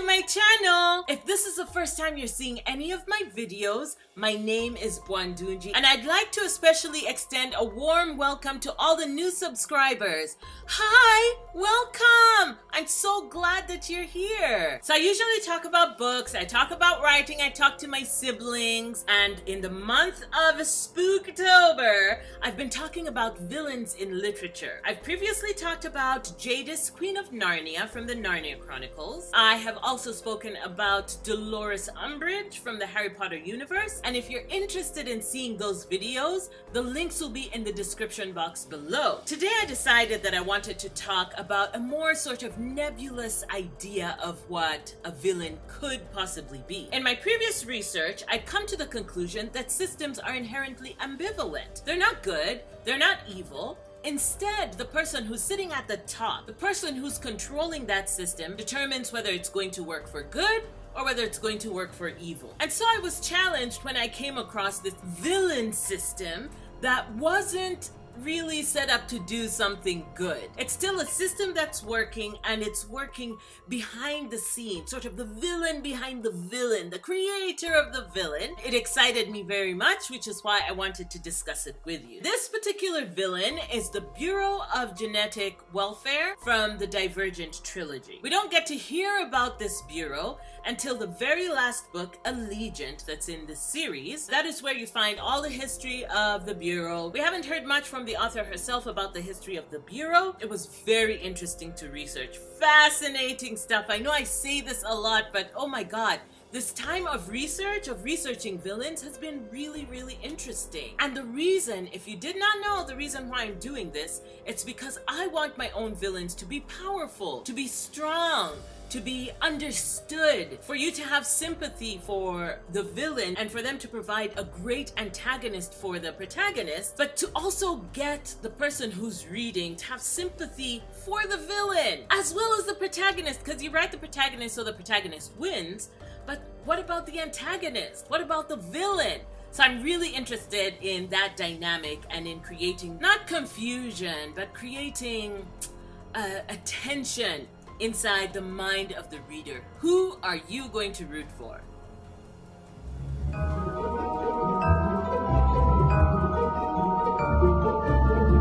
my channel! If this is the first time you're seeing any of my videos, my name is Bwandungi, and I'd like to especially extend a warm welcome to all the new subscribers. Hi! Welcome! I'm so glad that you're here. So I usually talk about books, I talk about writing, I talk to my siblings, and in the month of Spooktober, I've been talking about villains in literature. I've previously talked about Jadis, Queen of Narnia from the Narnia Chronicles. I have also spoken about Dolores Umbridge from the Harry Potter universe, and if you're interested in seeing those videos, the links will be in the description box below. Today I decided that I wanted to talk about a more sort of nebulous idea of what a villain could possibly be. In my previous research, I'd come to the conclusion that systems are inherently ambivalent. They're not good, they're not evil. Instead, the person who's sitting at the top, the person who's controlling that system, determines whether it's going to work for good or whether it's going to work for evil. And so I was challenged when I came across this villain system that wasn't really set up to do something good. It's still a system that's working, and it's working behind the scenes, sort of the villain behind the villain, the creator of the villain. It excited me very much, which is why I wanted to discuss it with you. This particular villain is the Bureau of Genetic Welfare from the Divergent Trilogy. We don't get to hear about this bureau until the very last book, Allegiant, that's in the series. That is where you find all the history of the bureau. We haven't heard much from the author herself about the history of the bureau. It was very interesting to research. Fascinating stuff. I know I say this a lot, but oh my god, this time of researching villains has been really, really interesting. And the reason, if you did not know the reason why I'm doing this, it's because I want my own villains to be powerful, to be strong, to be understood, for you to have sympathy for the villain and for them to provide a great antagonist for the protagonist, but to also get the person who's reading to have sympathy for the villain as well as the protagonist, because you write the protagonist so the protagonist wins, but what about the antagonist? What about the villain? So I'm really interested in that dynamic and in creating not confusion, but creating a tension inside the mind of the reader. Who are you going to root for?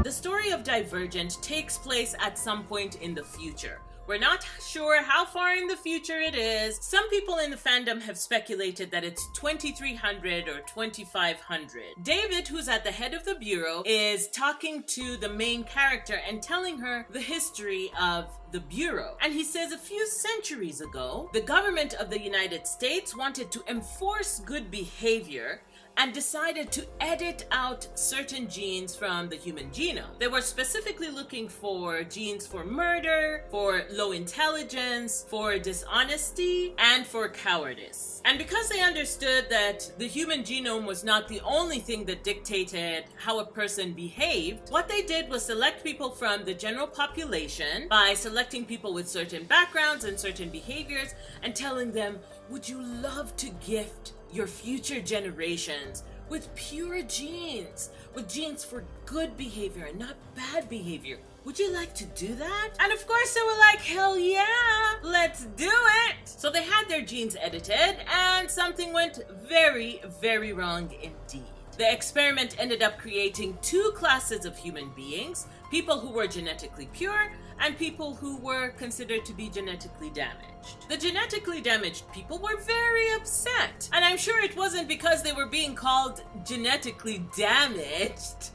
The story of Divergent takes place at some point in the future. We're not sure how far in the future it is. Some people in the fandom have speculated that it's 2300 or 2500. David, who's at the head of the bureau, is talking to the main character and telling her the history of the bureau. And he says a few centuries ago, the government of the United States wanted to enforce good behavior and decided to edit out certain genes from the human genome. They were specifically looking for genes for murder, for low intelligence, for dishonesty, and for cowardice. And because they understood that the human genome was not the only thing that dictated how a person behaved, what they did was select people from the general population by selecting people with certain backgrounds and certain behaviors and telling them, would you love to gift your future generations with pure genes, with genes for good behavior and not bad behavior? Would you like to do that? And of course they were like, hell yeah, let's do it. So they had their genes edited, and something went very, very wrong indeed. The experiment ended up creating two classes of human beings: people who were genetically pure and people who were considered to be genetically damaged. The genetically damaged people were very upset, and I'm sure it wasn't because they were being called genetically damaged.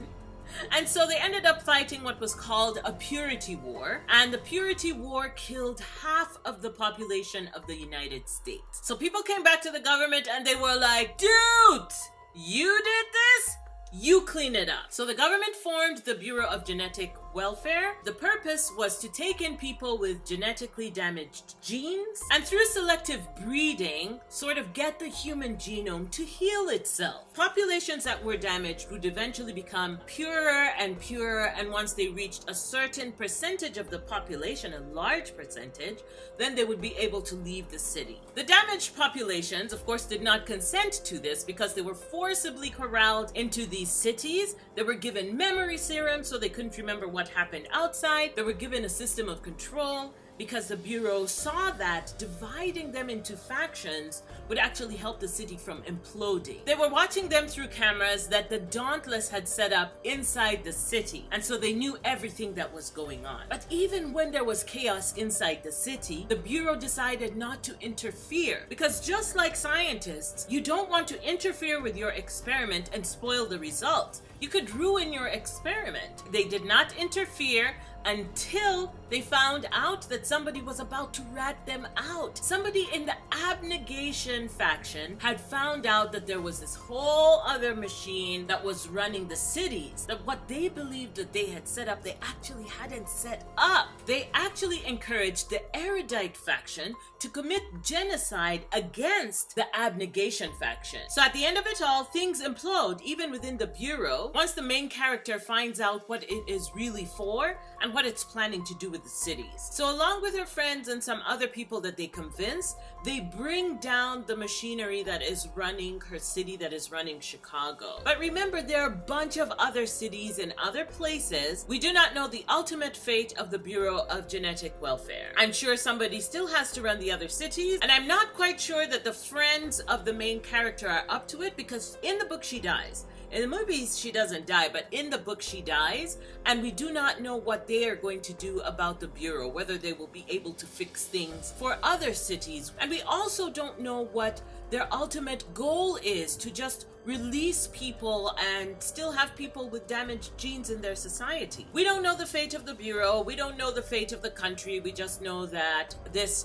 And so they ended up fighting what was called a purity war, and the purity war killed half of the population of the United States. So people came back to the government and they were like, dude, you did this? You clean it up. So the government formed the Bureau of Genetic Welfare. The purpose was to take in people with genetically damaged genes and through selective breeding sort of get the human genome to heal itself. Populations that were damaged would eventually become purer and purer, and once they reached a certain percentage of the population, a large percentage, then they would be able to leave the city. The damaged populations, of course, did not consent to this because they were forcibly corralled into these cities. They were given memory serum so they couldn't remember what happened outside. They were given a system of control. because the Bureau saw that dividing them into factions would actually help the city from imploding. They were watching them through cameras that the Dauntless had set up inside the city, and so they knew everything that was going on. But even when there was chaos inside the city, the Bureau decided not to interfere, because just like scientists, you don't want to interfere with your experiment and spoil the results. You could ruin your experiment. They did not interfere until they found out that somebody was about to rat them out. Somebody in the abnegation faction had found out that there was this whole other machine that was running the cities, that what they believed that they had set up, they actually hadn't set up. They actually encouraged the erudite faction to commit genocide against the abnegation faction. So at the end of it all, things implode even within the Bureau once the main character finds out what it is really for and what it's planning to do with the cities. So along with her friends and some other people that they convince, they bring down the machinery that is running her city, that is running Chicago. But remember, there are a bunch of other cities and other places. We do not know the ultimate fate of the Bureau of Genetic Welfare. I'm sure somebody still has to run the other cities, and I'm not quite sure that the friends of the main character are up to it, because in the book she dies. In the movies, she doesn't die, but in the book, she dies, and we do not know what they are going to do about the Bureau, whether they will be able to fix things for other cities. And we also don't know what their ultimate goal is, to just release people and still have people with damaged genes in their society. We don't know the fate of the Bureau. We don't know the fate of the country. We just know that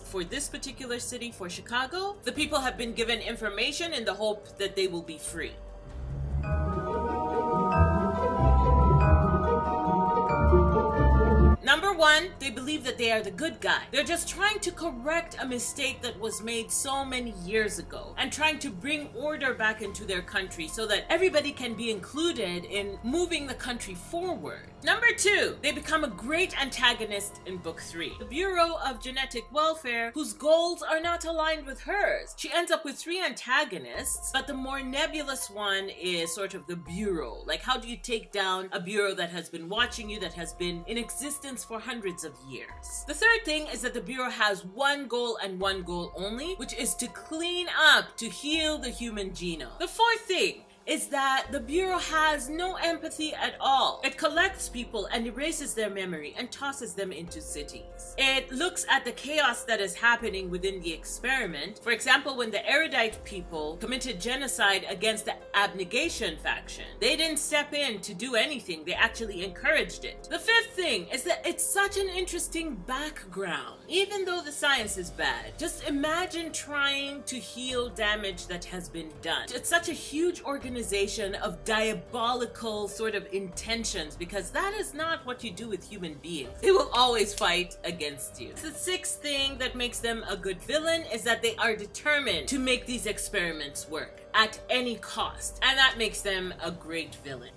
for this particular city, for Chicago, the people have been given information in the hope that they will be free. Number one, they believe that they are the good guy. They're just trying to correct a mistake that was made so many years ago and trying to bring order back into their country so that everybody can be included in moving the country forward. Number two, they become a great antagonist in book 3. The Bureau of Genetic Welfare, whose goals are not aligned with hers. She ends up with 3 antagonists, but the more nebulous one is sort of the Bureau. Like, how do you take down a Bureau that has been watching you, that has been in existence for hundreds of years? The third thing is that the Bureau has one goal and one goal only, which is to clean up, to heal the human genome. The fourth thing is that the Bureau has no empathy at all. It collects people and erases their memory and tosses them into cities. It looks at the chaos that is happening within the experiment. For example, when the erudite people committed genocide against the abnegation faction, they didn't step in to do anything. They actually encouraged it. The fifth thing is that it's such an interesting background. Even though the science is bad, just imagine trying to heal damage that has been done. It's such a huge organization of diabolical sort of intentions, because that is not what you do with human beings. They will always fight against you. The sixth thing that makes them a good villain is that they are determined to make these experiments work at any cost, and that makes them a great villain.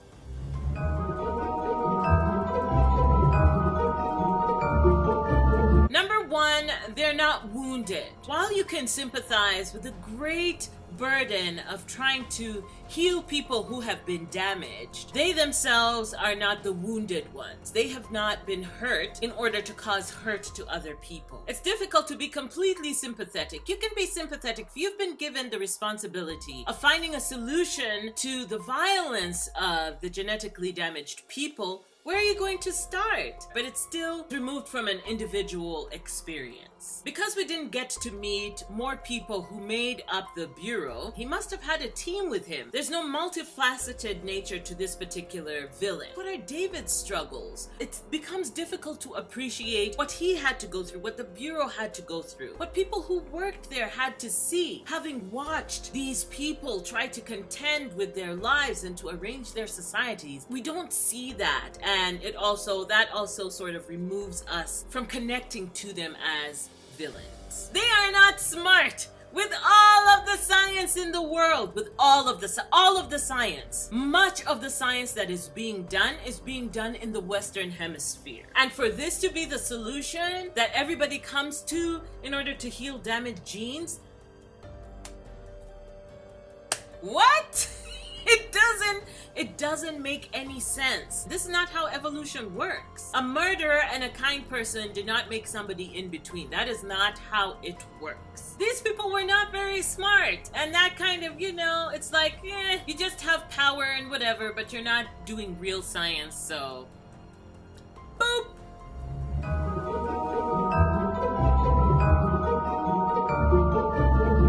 Number one, they're not wounded. While you can sympathize with the great burden of trying to heal people who have been damaged, they themselves are not the wounded ones. They have not been hurt in order to cause hurt to other people. It's difficult to be completely sympathetic. You can be sympathetic if you've been given the responsibility of finding a solution to the violence of the genetically damaged people. Where are you going to start? But it's still removed from an individual experience. Because we didn't get to meet more people who made up the Bureau, he must have had a team with him. There's no multifaceted nature to this particular villain. What are David's struggles? It becomes difficult to appreciate what he had to go through, what the Bureau had to go through, what people who worked there had to see. Having watched these people try to contend with their lives and to arrange their societies, we don't see that. And that also sort of removes us from connecting to them as villains. They are not smart. With all of the science in the world, with all of the science, much of the science that is being done in the Western Hemisphere. And for this to be the solution that everybody comes to in order to heal damaged genes, what? It It doesn't make any sense. This is not how evolution works. A murderer and a kind person do not make somebody in between. That is not how it works. These people were not very smart, and that kind of, it's like, you just have power and whatever, but you're not doing real science, so boop.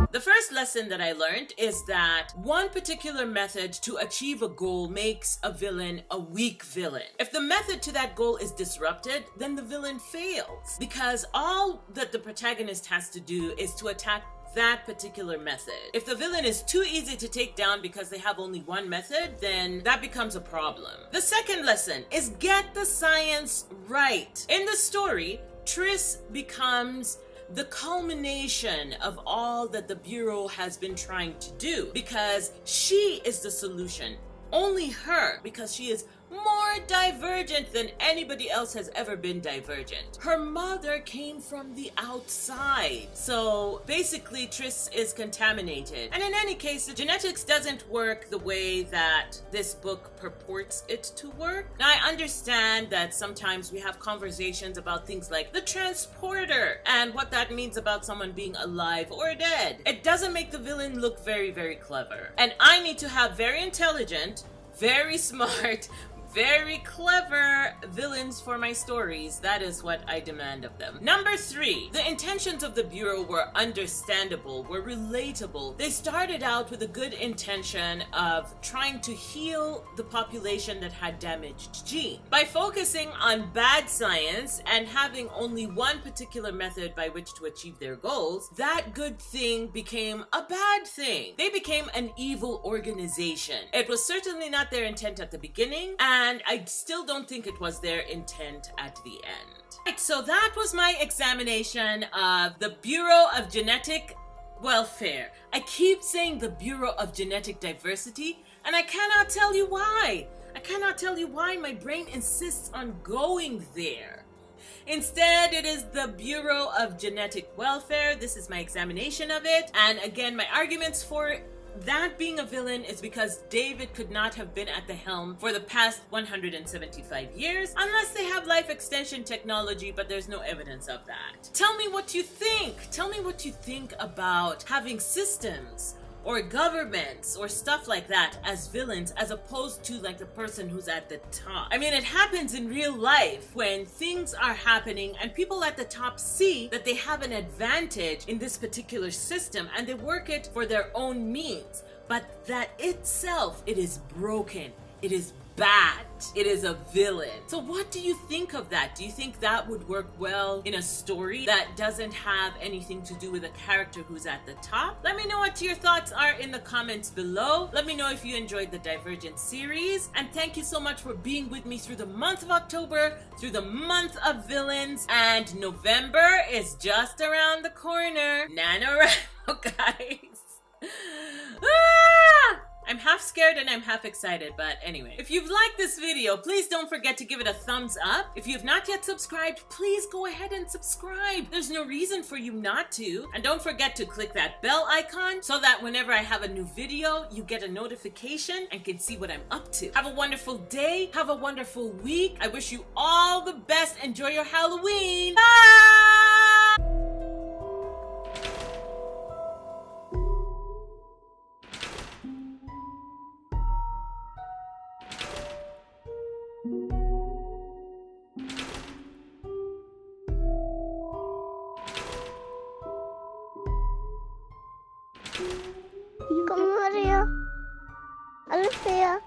The first lesson that I learned is that one particular method to achieve a goal makes a villain a weak villain. If the method to that goal is disrupted, then the villain fails, because all that the protagonist has to do is to attack that particular method. If the villain is too easy to take down because they have only one method, then that becomes a problem. The second lesson is get the science right. In the story, Triss becomes the culmination of all that the Bureau has been trying to do, because she is the solution. Only her, because she is more divergent than anybody else has ever been divergent. Her mother came from the outside. So basically Triss is contaminated. And in any case, the genetics doesn't work the way that this book purports it to work. Now I understand that sometimes we have conversations about things like the transporter and what that means about someone being alive or dead. It doesn't make the villain look very, very clever. And I need to have very intelligent, very smart, very clever villains for my stories. That is what I demand of them. Number 3, the intentions of the Bureau were understandable, were relatable. They started out with a good intention of trying to heal the population that had damaged genes. By focusing on bad science and having only one particular method by which to achieve their goals, that good thing became a bad thing. They became an evil organization. It was certainly not their intent at the beginning, and I still don't think it was their intent at the end. Right, so that was my examination of the Bureau of Genetic Welfare. I keep saying the Bureau of Genetic Diversity, and I cannot tell you why. I cannot tell you why my brain insists on going there. Instead, it is the Bureau of Genetic Welfare. This is my examination of it. And again, my arguments for that being a villain is because David could not have been at the helm for the past 175 years unless they have life extension technology, but there's no evidence of that. Tell me what you think. Tell me what you think about having systems or governments or stuff like that as villains, as opposed to like the person who's at the top. I mean, it happens in real life when things are happening and people at the top see that they have an advantage in this particular system and they work it for their own means. But that itself, it is broken. It is bad. It is a villain. So what do you think of that? Do you think that would work well in a story that doesn't have anything to do with a character who's at the top? Let me know what your thoughts are in the comments below. Let me know if you enjoyed the Divergent series. And thank you so much for being with me through the month of October, through the month of villains. And November is just around the corner. NaNoWriMo, guys. I'm half scared and I'm half excited, but anyway. If you've liked this video, please don't forget to give it a thumbs up. If you've not yet subscribed, please go ahead and subscribe. There's no reason for you not to. And don't forget to click that bell icon so that whenever I have a new video, you get a notification and can see what I'm up to. Have a wonderful day. Have a wonderful week. I wish you all the best. Enjoy your Halloween. Bye! Come Maria. Althea.